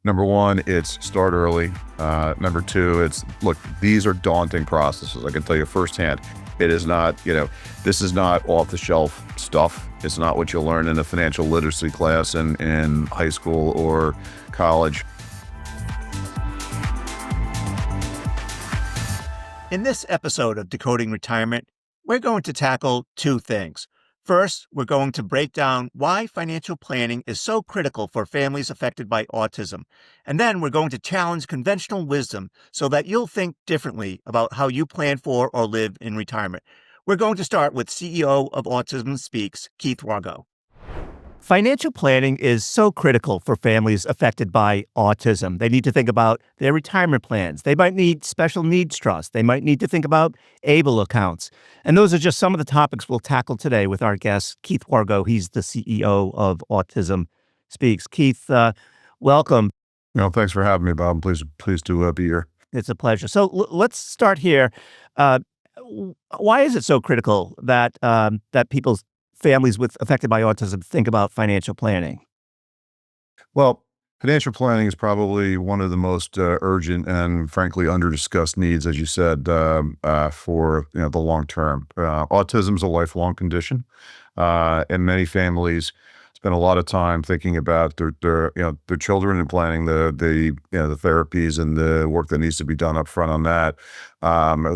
Number one, it's start early. Number two, look, these are daunting processes. I can tell you firsthand. It is not, this is not off the shelf stuff. It's not what you'll learn in a financial literacy class in high school or college. In this episode of Decoding Retirement, we're going to tackle two things. First, we're going to break down why financial planning is so critical for families affected by autism. And then we're going to challenge conventional wisdom so that you'll think differently about how you plan for or live in retirement. We're going to start with CEO of Autism Speaks, Keith Wargo. Financial planning is so critical for families affected by autism. They need to think about their retirement plans. They might need special needs trust. They might need to think about ABLE accounts. And those are just some of the topics we'll tackle today with our guest, Keith Wargo. He's the CEO of Autism Speaks. Keith, welcome. Thanks for having me, Bob. I'm pleased to be here. It's a pleasure. So let's start here. Why is it so critical that people's families affected by autism think about financial planning? Well, financial planning is probably one of the most urgent and frankly under-discussed needs, as you said, for the long term. Autism is a lifelong condition, and many families spend a lot of time thinking about their children and planning the therapies and the work that needs to be done up front on that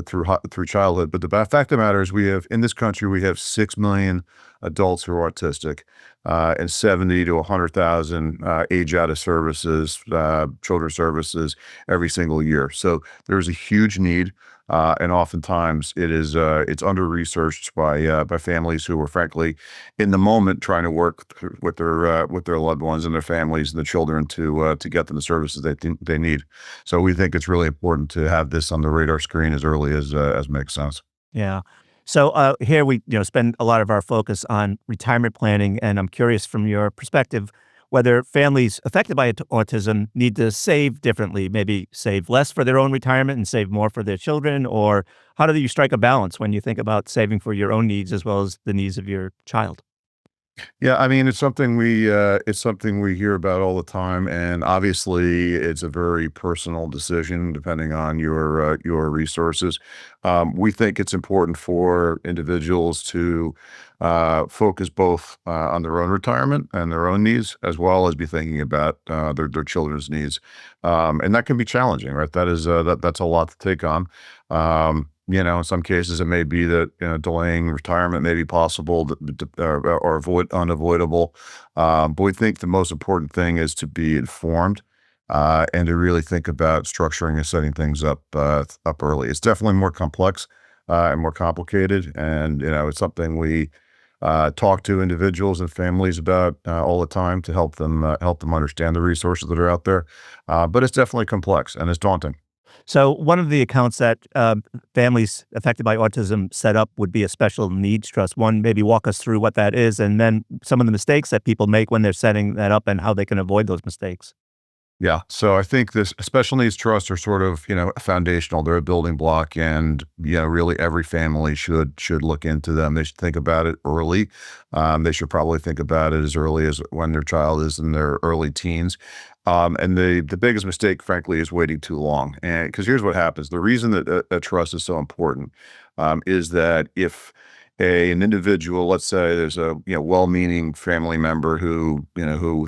through childhood. But the fact of the matter is, in this country we have 6 million adults who are autistic, and 70 to 100,000 age out of services, children's services every single year. So there's a huge need, and oftentimes it's under researched by families who are frankly in the moment trying to work with their loved ones and their families and the children to get them the services they need. So we think it's really important to have this on the radar screen as early as makes sense. Yeah. So here we spend a lot of our focus on retirement planning, and I'm curious from your perspective whether families affected by autism need to save differently, maybe save less for their own retirement and save more for their children, or how do you strike a balance when you think about saving for your own needs as well as the needs of your child? Yeah, I mean, it's something we hear about all the time, and obviously, it's a very personal decision depending on your resources. We think it's important for individuals to focus both on their own retirement and their own needs, as well as be thinking about their children's needs, and that can be challenging, right? That's a lot to take on. In some cases, it may be that delaying retirement may be possible or unavoidable. But we think the most important thing is to be informed and to really think about structuring and setting things up early. It's definitely more complex and more complicated, and it's something we talk to individuals and families about all the time to help them understand the resources that are out there. But it's definitely complex and it's daunting. So one of the accounts that families affected by autism set up would be a special needs trust. One, maybe walk us through what that is, and then some of the mistakes that people make when they're setting that up and how they can avoid those mistakes. Yeah. So I think this special needs trusts are sort of, foundational. They're a building block, and, really every family should look into them. They should think about it early. They should probably think about it as early as when their child is in their early teens. And the biggest mistake, frankly, is waiting too long. And because here's what happens. The reason that a trust is so important is that if an individual, let's say there's a well-meaning family member who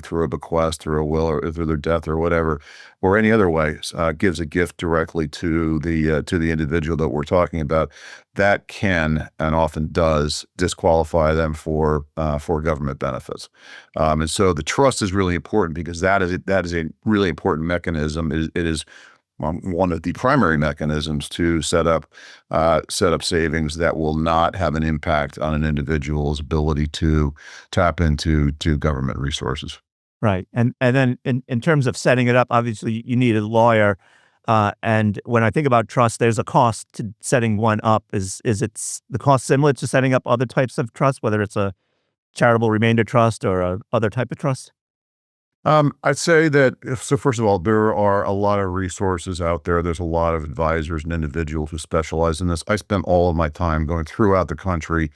through a bequest, through a will, or through their death or whatever, or any other way, gives a gift directly to the individual that we're talking about, that can and often does disqualify them for government benefits. And so the trust is really important because that is a really important mechanism. It is one of the primary mechanisms to set up savings that will not have an impact on an individual's ability to tap into government resources. Right. And then in terms of setting it up, obviously you need a lawyer. And when I think about trust, there's a cost to setting one up. Is the cost similar to setting up other types of trust, whether it's a charitable remainder trust or a other type of trust? I'd say that so first of all, there are a lot of resources out there. There's a lot of advisors and individuals who specialize in this. I spent all of my time going throughout the country,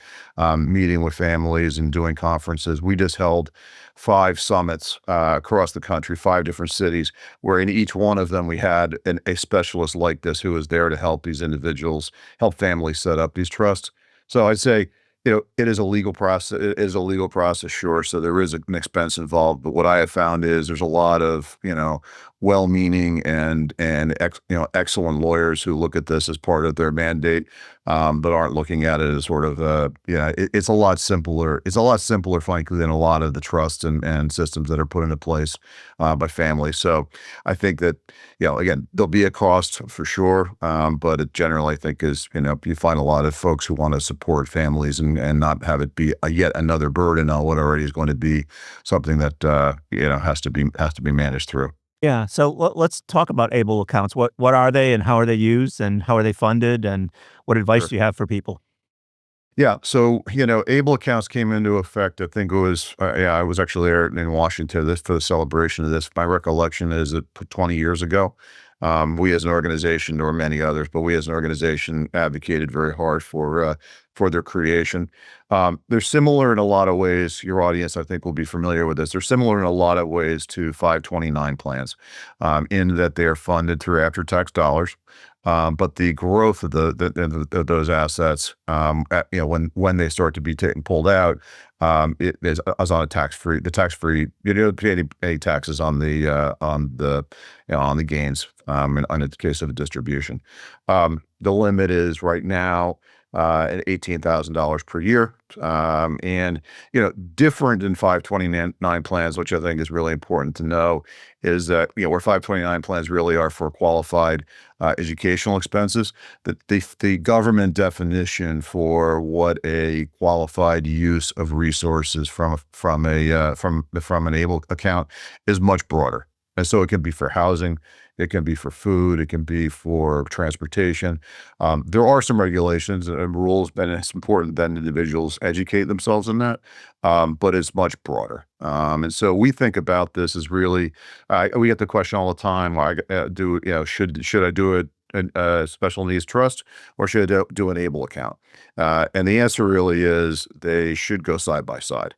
meeting with families and doing conferences. We just held 5 summits across the country, 5 different cities, where in each one of them we had a specialist like this who was there to help these individuals, help families set up these trusts. So I'd say it is a legal process. It is a legal process, sure. So there is an expense involved. But what I have found is there's a lot of, well-meaning and excellent lawyers who look at this as part of their mandate, but aren't looking at it as sort of it's a lot simpler. It's a lot simpler, frankly, than a lot of the trusts and systems that are put into place by families. So I think that, again, there'll be a cost for sure, but it generally, I think, is you find a lot of folks who want to support families and not have it be yet another burden on what already is going to be something that has to be managed through. Yeah. So let's talk about able accounts. What are they, and how are they used, and how are they funded, and what advice Sure. do you have for people? Yeah. So, able accounts came into effect. I think it was, I was actually there in Washington this for the celebration of this. My recollection is that 20 years ago, we as an organization, there were many others, but we as an organization advocated very hard for their creation. They're similar in a lot of ways. Your audience, I think, will be familiar with this. They're similar in a lot of ways to 529 plans, in that they are funded through after-tax dollars. But the growth of of those assets, when they start to be pulled out, it is on a tax-free. The tax-free, you don't pay any taxes on the gains, in the case of a distribution. The limit is right now at $18,000 per year. And, different than 529 plans, which I think is really important to know, is that, where 529 plans really are for qualified educational expenses, the government definition for what a qualified use of resources from an able account is much broader. And so it can be for housing, it can be for food, it can be for transportation. There are some regulations and rules, and it's important that individuals educate themselves in that, but it's much broader. And so we think about this as really, we get the question all the time, should I do a special needs trust, or should I do an able account? And the answer really is they should go side by side.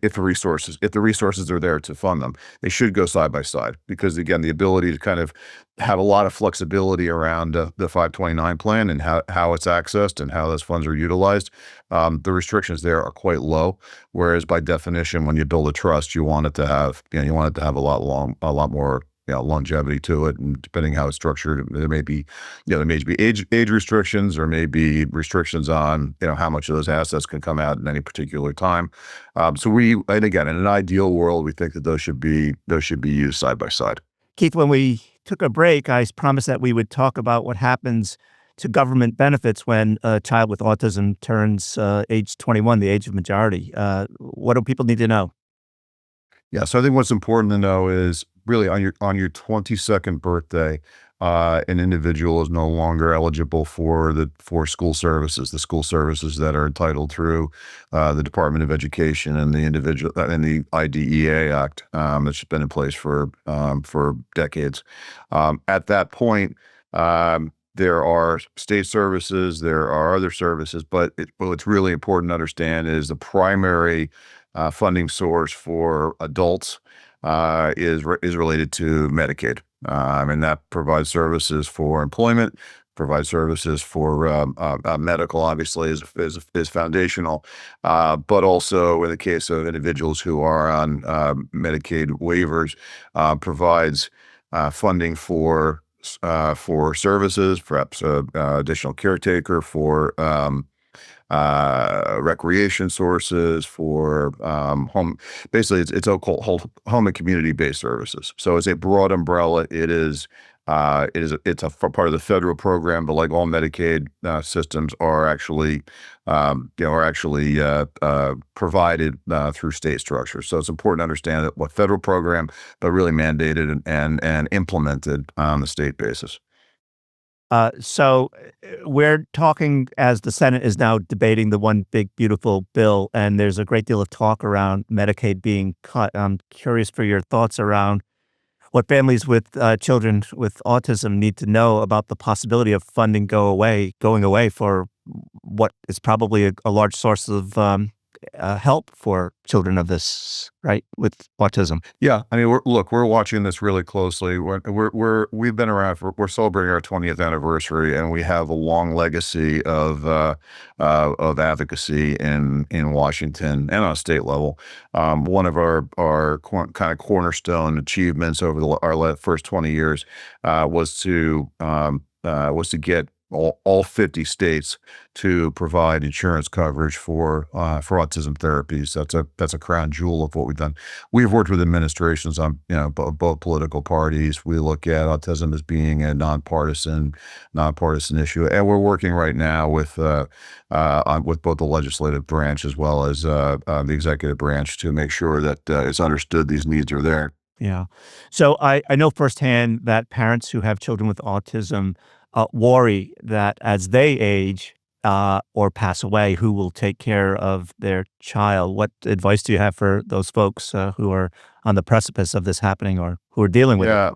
If the resources are there to fund them, they should go side by side, because again, the ability to kind of have a lot of flexibility around the 529 plan and how it's accessed and how those funds are utilized. The restrictions there are quite low, whereas by definition, when you build a trust, you want it to have a lot more longevity to it. And depending how it's structured, there may be age restrictions, or maybe restrictions on, how much of those assets can come out at any particular time. And again, in an ideal world, we think that those should be used side by side. Keith, when we took a break, I promised that we would talk about what happens to government benefits when a child with autism turns age 21, the age of majority. What do people need to know? Yeah, so I think what's important to know is really on your 22nd birthday, an individual is no longer eligible for school services, the school services that are entitled through the Department of Education and the IDEA Act, that's been in place for decades. At that point, there are state services, there are other services, but what's really important to understand is the primary funding source for adults is related to Medicaid, and that provides services for employment, provides services for medical. Obviously, is foundational, but also in the case of individuals who are on Medicaid waivers, provides funding for services, perhaps additional caretaker, for recreation sources, for home. Basically, it's all called home and community-based services. So it's a broad umbrella. It's a part of the federal program, but like all Medicaid systems are actually provided through state structures. So it's important to understand that what federal program, but really mandated and implemented on the state basis. We're talking as the Senate is now debating the one big beautiful bill, and there's a great deal of talk around Medicaid being cut. I'm curious for your thoughts around what families with children with autism need to know about the possibility of funding going away for what is probably a large source of help for children of this, right, with autism. Yeah, I mean, we're watching this really closely. We've been around we're celebrating our 20th anniversary, and we have a long legacy of advocacy in Washington and on a state level. One of our kind of cornerstone achievements over our first 20 years was to get all 50 states to provide insurance coverage for autism therapies. That's a crown jewel of what we've done. We've worked with administrations on both political parties. We look at autism as being a nonpartisan issue, and we're working right now with both the legislative branch as well as the executive branch to make sure that it's understood these needs are there. Yeah. So I know firsthand that parents who have children with autism worry that as they age or pass away, who will take care of their child? What advice do you have for those folks who are on the precipice of this happening or who are dealing with it? Yeah,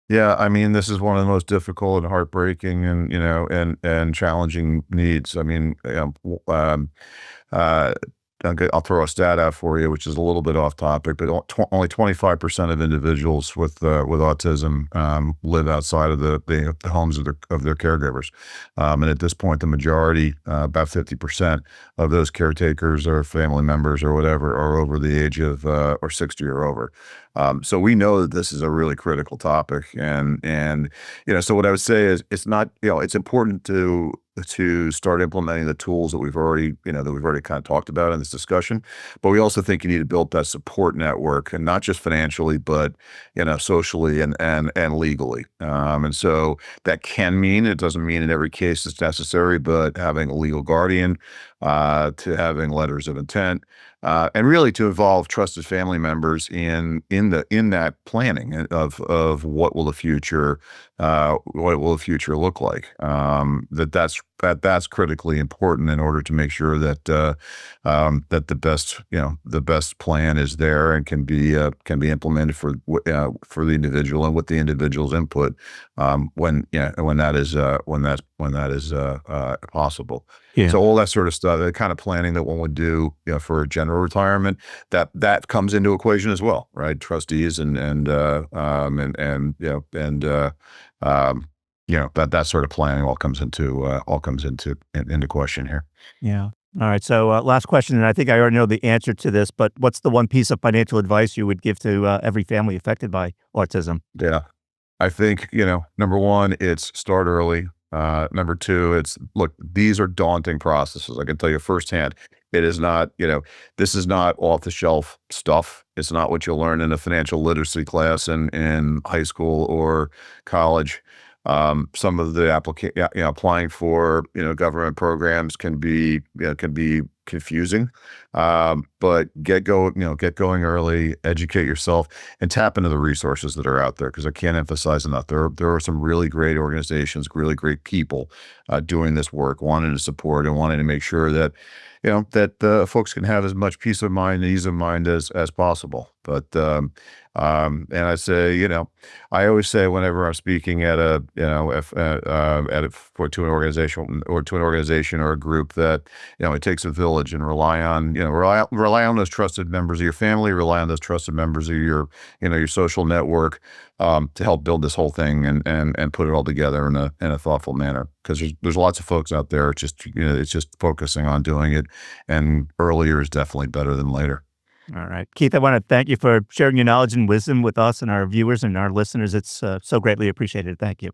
yeah. I mean, this is one of the most difficult and heartbreaking and and challenging needs. I mean, uh, I'll throw a stat out for you, which is a little bit off topic, but only 25% of individuals with autism live outside of the homes of their caregivers, and at this point, the majority, about 50% of those caretakers or family members or whatever, are over the age of or 60 or over. So we know that this is a really critical topic, and so what I would say is it's not it's important to start implementing the tools that we've already kind of talked about in this discussion. But we also think you need to build that support network, and not just financially, but socially and legally. And so that can mean, it doesn't mean in every case it's necessary, but having a legal guardian, to having letters of intent, and really to involve trusted family members in that planning of what will the future look like. That's critically important in order to make sure that that the best plan is there and can be implemented for the individual and with the individual's input, when that is possible. Yeah. So all that sort of stuff, the kind of planning that one would do, for general retirement, that comes into equation as well, right? Trustees that sort of planning all comes into question here. Yeah. All right. So last question, and I think I already know the answer to this, but what's the one piece of financial advice you would give to every family affected by autism? Yeah, I think number one, it's start early. Number two, it's look. These are daunting processes. I can tell you firsthand. It is not. This is not off the shelf stuff. It's not what you'll learn in a financial literacy class in high school or college. Some of the applying for government programs can be confusing, but get going early, educate yourself, and tap into the resources that are out there. Because I can't emphasize enough, there are some really great organizations, really great people doing this work, wanting to support and wanting to make sure that folks can have as much peace of mind and ease of mind as possible. But and I say, I always say whenever I'm speaking at a, to an organization or a group that, it takes a village, and rely on those trusted members of your family, rely on those trusted members of your social network, to help build this whole thing and put it all together in a thoughtful manner. Because there's lots of folks out there. It's just focusing on doing it, and earlier is definitely better than later. All right. Keith, I want to thank you for sharing your knowledge and wisdom with us and our viewers and our listeners. It's so greatly appreciated. Thank you.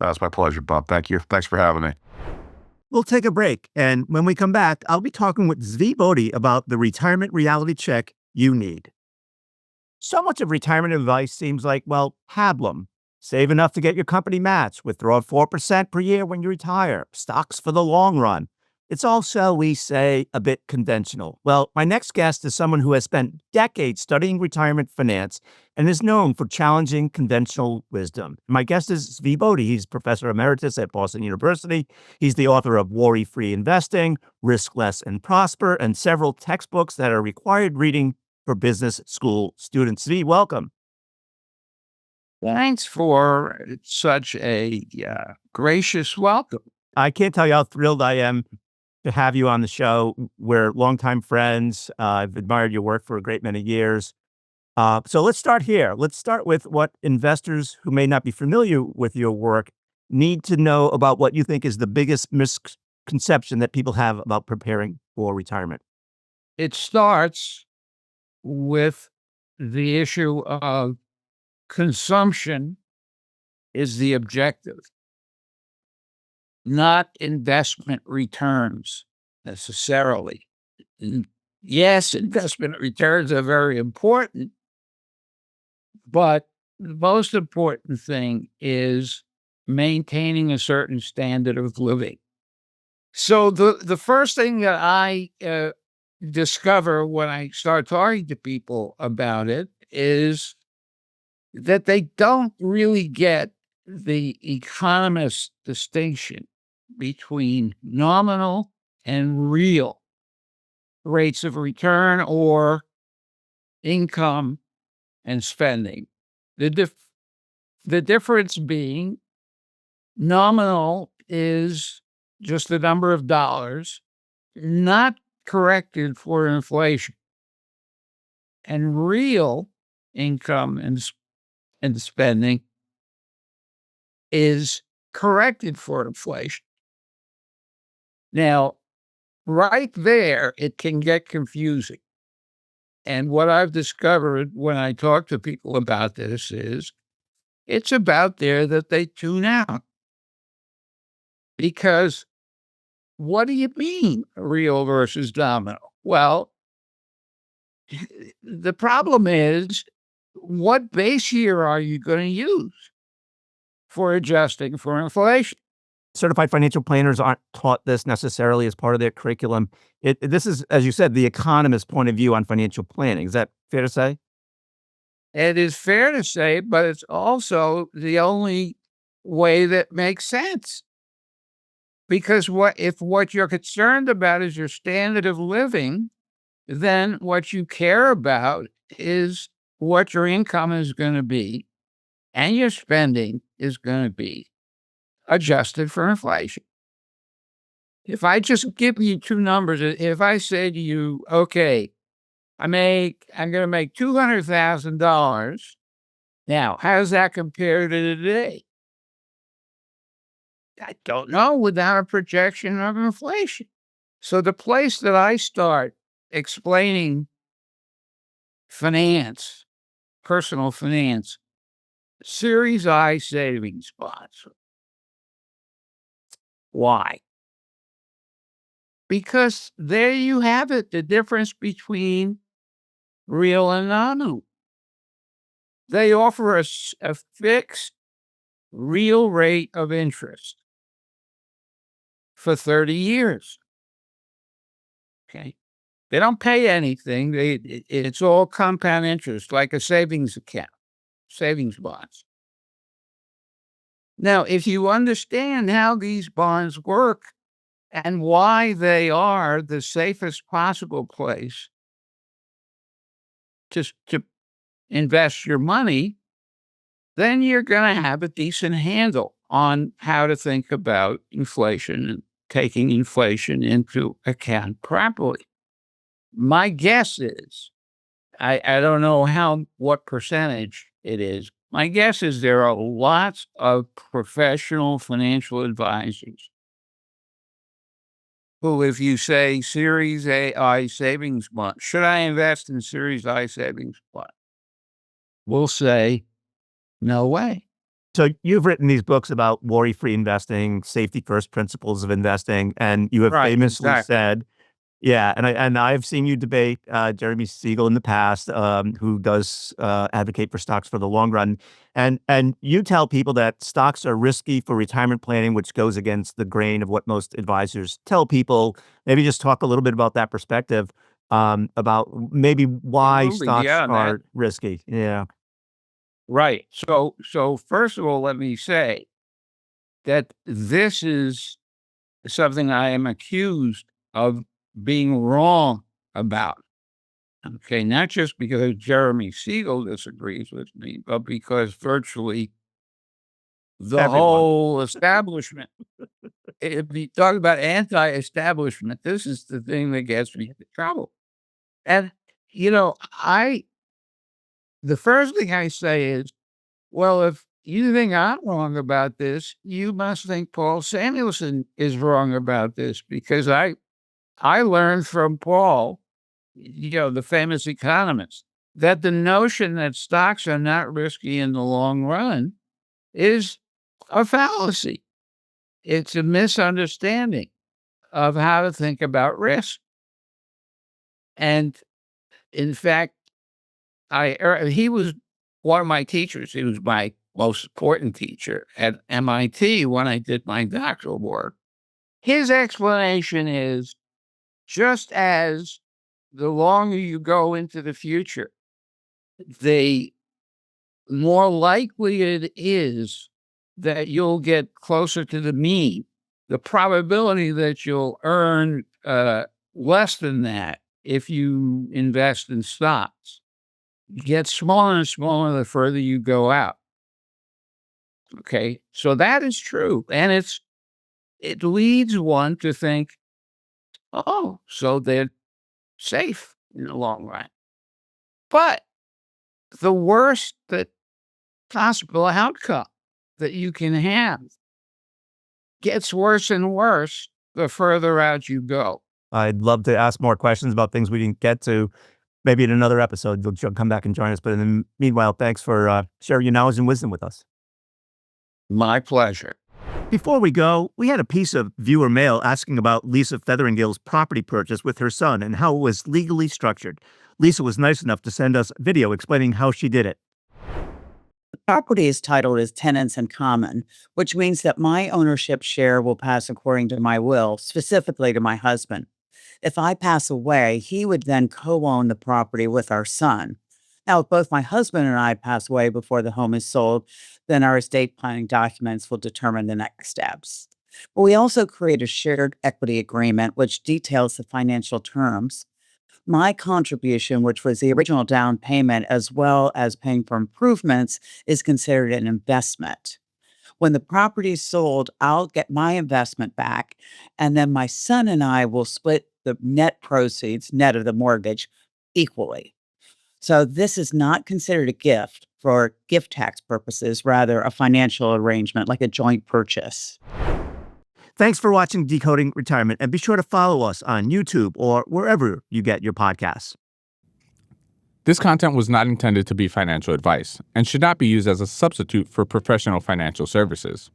That's my pleasure, Bob. Thank you. Thanks for having me. We'll take a break. And when we come back, I'll be talking with Zvi Bodie about the retirement reality check you need. So much of retirement advice seems like, well, pablum. Save enough to get your company match. Withdraw 4% per year when you retire. Stocks for the long run. It's all, shall we say, a bit conventional. Well, my next guest is someone who has spent decades studying retirement finance and is known for challenging conventional wisdom. My guest is Zvi Bodie. He's professor emeritus at Boston University. He's the author of Worry-Free Investing, Risk Less and Prosper, and several textbooks that are required reading for business school students. Zvi, welcome. Thanks for such a gracious welcome. I can't tell you how thrilled I am to have you on the show. We're longtime friends. I've admired your work for a great many years. So let's start here. Let's start with what investors who may not be familiar with your work need to know about what you think is the biggest misconception that people have about preparing for retirement. It starts with the issue of consumption is the objective, not investment returns necessarily. Yes, investment returns are very important, but the most important thing is maintaining a certain standard of living. So the first thing that I discover when I start talking to people about it is that they don't really get the economist's distinction between nominal and real rates of return or income and spending. The difference being nominal is just the number of dollars, not corrected for inflation. And real income and spending is corrected for inflation. Now, right there, it can get confusing. And what I've discovered when I talk to people about this is it's about there that they tune out. Because what do you mean real versus nominal? Well, the problem is, what base year are you going to use for adjusting for inflation? Certified financial planners aren't taught this necessarily as part of their curriculum. This is, as you said, the economist's point of view on financial planning. Is that fair to say? It is fair to say, but it's also the only way that makes sense. Because if what you're concerned about is your standard of living, then what you care about is what your income is going to be and your spending is going to be adjusted for inflation. If I just give you two numbers, if I say to you, okay, I'm going to make $200,000. Now, how does that compare to today? I don't know without a projection of inflation. So the place that I start explaining finance, personal finance, Series I savings bonds. Why? Because there you have it, the difference between real and nominal. They offer us a fixed real rate of interest for 30 years. Okay. They don't pay anything. It's all compound interest, like a savings account, savings bonds. Now, if you understand how these bonds work and why they are the safest possible place to invest your money, then you're going to have a decent handle on how to think about inflation and taking inflation into account properly. My guess is, I don't know what percentage it is. My guess is there are lots of professional financial advisors who, if you say Series I savings bond, should I invest in Series I savings bond? We'll say, no way. So you've written these books about worry-free investing, safety first principles of investing, and you have famously said, Yeah, and I've seen you debate Jeremy Siegel in the past, who does advocate for stocks for the long run, and you tell people that stocks are risky for retirement planning, which goes against the grain of what most advisors tell people. Maybe just talk a little bit about that perspective, about maybe why Absolutely. stocks Yeah, are risky. Yeah, right. So first of all, let me say that this is something I am accused of being wrong about. Okay, not just because Jeremy Siegel disagrees with me, but because virtually the everyone. whole establishment. If you talk about anti-establishment, this is the thing that gets me into trouble. And you know, the first thing I say is, well, if you think I'm wrong about this, you must think Paul Samuelson is wrong about this, because I learned from Paul, the famous economist, that the notion that stocks are not risky in the long run is a fallacy. It's a misunderstanding of how to think about risk. And in fact, he was one of my teachers. He was my most important teacher at MIT when I did my doctoral work. His explanation is, just as the longer you go into the future, the more likely it is that you'll get closer to the mean. The probability that you'll earn less than that if you invest in stocks gets smaller and smaller the further you go out. Okay, so that is true, and it leads one to think, oh, so they're safe in the long run. But the worst that possible outcome that you can have gets worse and worse the further out you go. I'd love to ask more questions about things we didn't get to. Maybe in another episode, you'll come back and join us. But in the meanwhile, thanks for sharing your knowledge and wisdom with us. My pleasure. Before we go, we had a piece of viewer mail asking about Lisa Featheringill's property purchase with her son and how it was legally structured. Lisa was nice enough to send us video explaining how she did it. The property is titled as tenants in common, which means that my ownership share will pass according to my will, specifically to my husband. If I pass away, he would then co-own the property with our son. Now, if both my husband and I pass away before the home is sold, then our estate planning documents will determine the next steps. But we also create a shared equity agreement, which details the financial terms. My contribution, which was the original down payment, as well as paying for improvements, is considered an investment. When the property is sold, I'll get my investment back, and then my son and I will split the net proceeds, net of the mortgage, equally. So this is not considered a gift for gift tax purposes, rather a financial arrangement like a joint purchase. Thanks for watching Decoding Retirement, and be sure to follow us on YouTube or wherever you get your podcasts. This content was not intended to be financial advice and should not be used as a substitute for professional financial services.